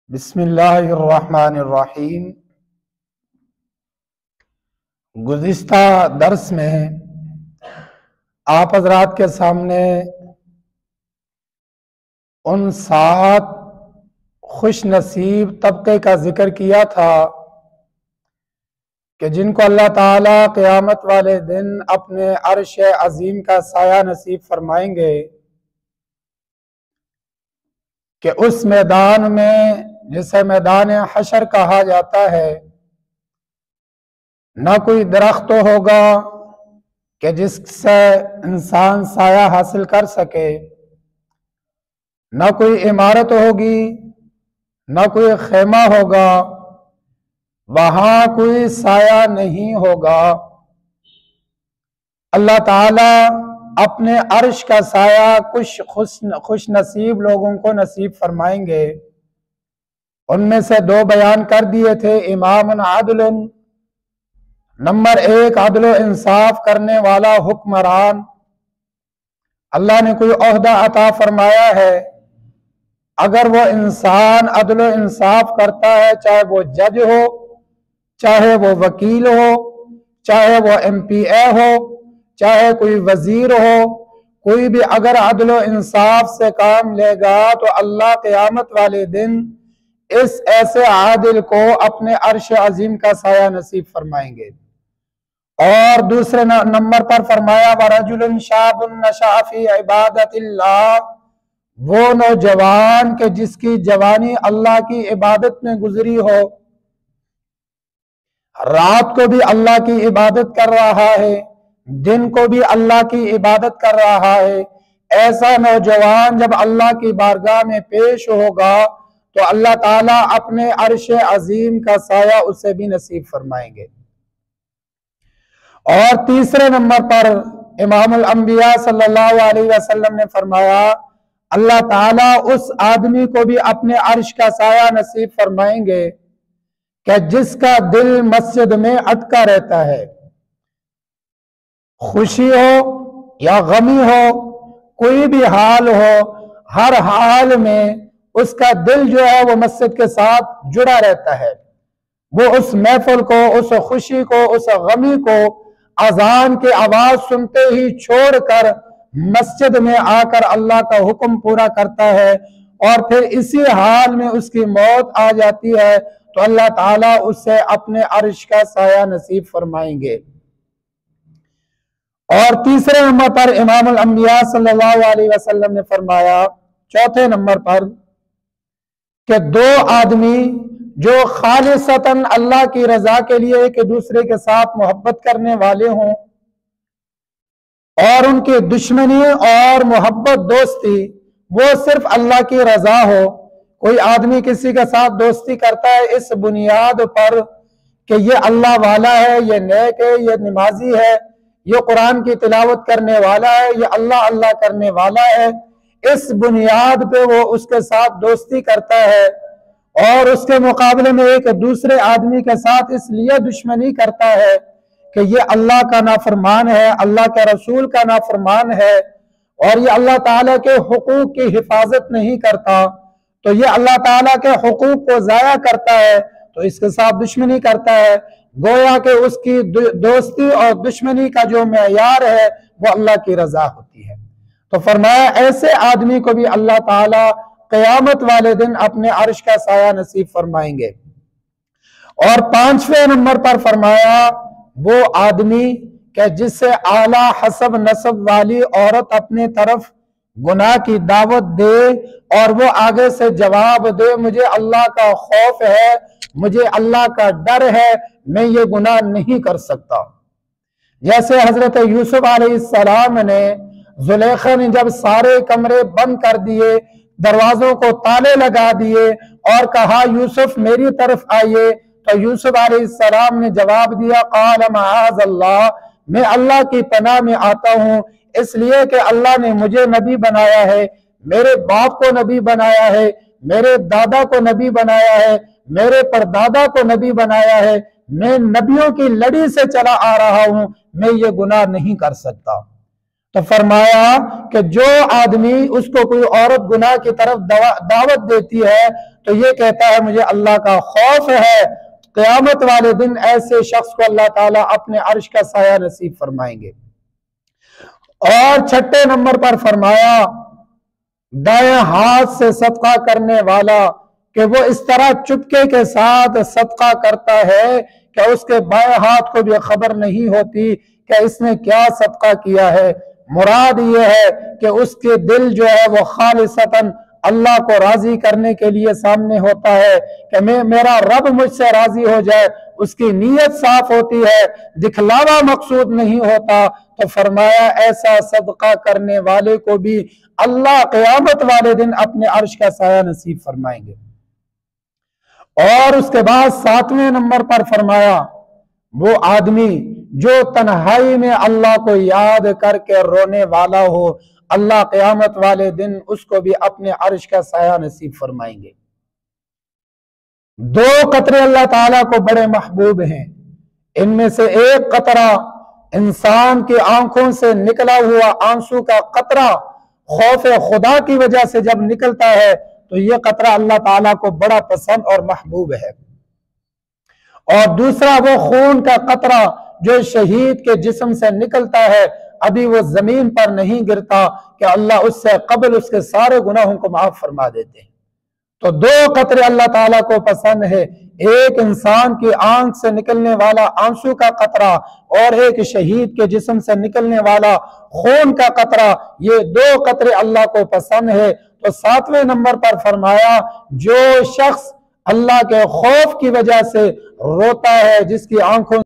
बिस्मिल्लाहिर्रहमानिर्रहीम। गुज़िश्ता दर्स में आप हज़रात के सामने उन 7 खुश नसीब तबके का जिक्र किया था कि जिनको अल्लाह ताला क़यामत वाले दिन अपने अर्श अजीम का साया नसीब फरमाएंगे कि उस मैदान में, जिसे मैदान हशर कहा जाता है, न कोई दरख्त होगा कि जिससे इंसान साया हासिल कर सके, न कोई इमारत होगी, न कोई खेमा होगा, वहां कोई साया नहीं होगा। अल्लाह ताला अपने अर्श का साया कुछ खुश नसीब लोगों को नसीब फरमाएंगे। उनमें से 2 बयान कर दिए थे। इमामुन आदिलुन, नंबर 1 अदल इंसाफ करने वाला हुक्मरान। अल्लाह ने कोई ओहदा अता फरमाया है, अगर वो इंसान अदल इंसाफ करता है, चाहे वो जज हो, चाहे वो वकील हो, चाहे वो MPA हो, चाहे कोई वजीर हो, कोई भी अगर अदल इंसाफ से काम लेगा तो अल्लाह क़यामत वाले दिन इस ऐसे आदिल को अपने अर्श अजीम का साया नसीब फरमाएंगे। और दूसरे नंबर पर फरमाया वरजुलन शाबुन नशअ फी इबादतिल्लाह, वो नौजवान के जिसकी जवानी अल्लाह की इबादत में गुजरी हो, रात को भी अल्लाह की इबादत कर रहा है, दिन को भी अल्लाह की इबादत कर रहा है। ऐसा नौजवान जब अल्लाह की बारगाह में पेश होगा तो अल्लाह ताला अपने अर्श अजीम का साया उसे भी नसीब फरमाएंगे। और तीसरे नंबर पर इमामुल अंबिया सल्लल्लाहु अलैहि वसल्लम ने फरमाया, अल्लाह ताला उस आदमी को भी अपने अर्श का साया नसीब फरमाएंगे कि जिसका दिल मस्जिद में अटका रहता है। खुशी हो या गमी हो, कोई भी हाल हो, हर हाल में उसका दिल जो है वो मस्जिद के साथ जुड़ा रहता है। वो उस महफिल को, उस खुशी को, उस गमी को अजान की आवाज सुनते ही छोड़कर मस्जिद में आकर अल्लाह का हुक्म पूरा करता है। और फिर इसी हाल में उसकी मौत आ जाती है तो अल्लाह ताला उससे अपने अर्श का साया नसीब फरमाएंगे। और तीसरे नंबर पर इमामुल अंबिया सल्लल्लाहु अलैहि वसल्लम ने फरमाया, चौथे नंबर पर, कि 2 आदमी जो खालिसतन अल्लाह की रजा के लिए एक दूसरे के साथ मोहब्बत करने वाले हों और उनकी दुश्मनी और मोहब्बत दोस्ती वो सिर्फ अल्लाह की रजा हो। कोई आदमी किसी के साथ दोस्ती करता है इस बुनियाद पर कि ये अल्लाह वाला है, ये नेक है, ये नमाजी है, ये कुरान की तिलावत करने वाला है, ये अल्लाह अल्लाह करने वाला है, इस बुनियाद पे वो उसके साथ दोस्ती करता है और उसके मुकाबले में एक दूसरे आदमी के साथ इसलिए दुश्मनी करता है कि ये अल्लाह का नाफरमान है, अल्लाह के रसूल का नाफरमान है और ये अल्लाह ताला के हुकूक की हिफाजत नहीं करता, तो ये अल्लाह ताला के हुकूक को जाया करता है, तो इसके साथ दुश्मनी करता है। गोया कि उसकी दोस्ती और दुश्मनी का जो मेयार है वो अल्लाह की रजा होती है। तो फरमाया ऐसे आदमी को भी अल्लाह ताला क़यामत वाले दिन अपने अर्श का साया नसीब फरमाएंगे। और 5वें नंबर पर फरमाया वो आदमी कि जिससे आला हसब नसब वाली औरत अपनी तरफ गुनाह की दावत दे और वो आगे से जवाब दे, मुझे अल्लाह का खौफ है, मुझे अल्लाह का डर है, मैं ये गुनाह नहीं कर सकता। जैसे हजरत यूसुफ अलैहिस्सलाम ने, जुलेखा ने जब सारे कमरे बंद कर दिए, दरवाजों को ताले लगा दिए और कहा यूसुफ मेरी तरफ आइए, तो यूसुफ अलैहिस्सलाम ने जवाब दिया, क़ाल मआज़ल्लाह, मैं अल्लाह की पनाह में आता हूँ, इसलिए कि अल्लाह ने मुझे नबी बनाया है, मेरे बाप को नबी बनाया है, मेरे दादा को नबी बनाया है, मेरे परदादा को नबी बनाया है, मैं नबियों की लड़ी से चला आ रहा हूं, मैं ये गुनाह नहीं कर सकता। तो फरमाया कि जो आदमी उसको कोई औरत गुनाह की तरफ दावत देती है तो ये कहता है मुझे अल्लाह का खौफ है, क़यामत वाले दिन ऐसे शख्स को अल्लाह ताला अपने अर्श का साया नसीब फरमाएंगे। और छठे नंबर पर फरमाया दाएं हाथ से सदका करने वाला कि वो इस तरह चुपके के साथ सदका करता है कि उसके बाएं हाथ को भी खबर नहीं होती कि इसने क्या सदका किया है। मुराद ये है कि उसके दिल जो है वो खालिसतन अल्लाह को राजी करने के लिए सामने होता है कि मेरा रब मुझसे राजी हो जाए, उसकी नीयत साफ होती है, दिखलावा मकसूद नहीं होता। तो फरमाया ऐसा सदका करने वाले को भी अल्लाह क़यामत वाले दिन अपने अर्श का साया नसीब फरमाएंगे। और उसके बाद सातवें नंबर पर फरमाया वो आदमी जो तन्हाई में अल्लाह को याद करके रोने वाला हो, अल्लाह क़यामत वाले दिन उसको भी अपने अर्श का साया नसीब फरमाएंगे। दो कतरे अल्लाह ताला को बड़े महबूब हैं, इनमें से एक कतरा इंसान की आंखों से निकला हुआ आंसू का कतरा खौफ खुदा की वजह से जब निकलता है तो यह कतरा अल्लाह ताला को बड़ा पसंद और महबूब है। और दूसरा वो खून का कतरा जो शहीद के जिस्म से निकलता है, अभी वो जमीन पर नहीं गिरता कि अल्लाह उससे कबल उसके सारे गुनाहों को माफ फरमा देते हैं। तो दो कतरे अल्लाह ताला को पसंद है, एक इंसान की आंख से निकलने वाला आंसू का कतरा और एक शहीद के जिस्म से निकलने वाला खून का कतरा, ये दो कतरे अल्लाह को पसंद है। तो सातवें नंबर पर फरमाया जो शख्स अल्लाह के खौफ की वजह से रोता है, जिसकी आंखों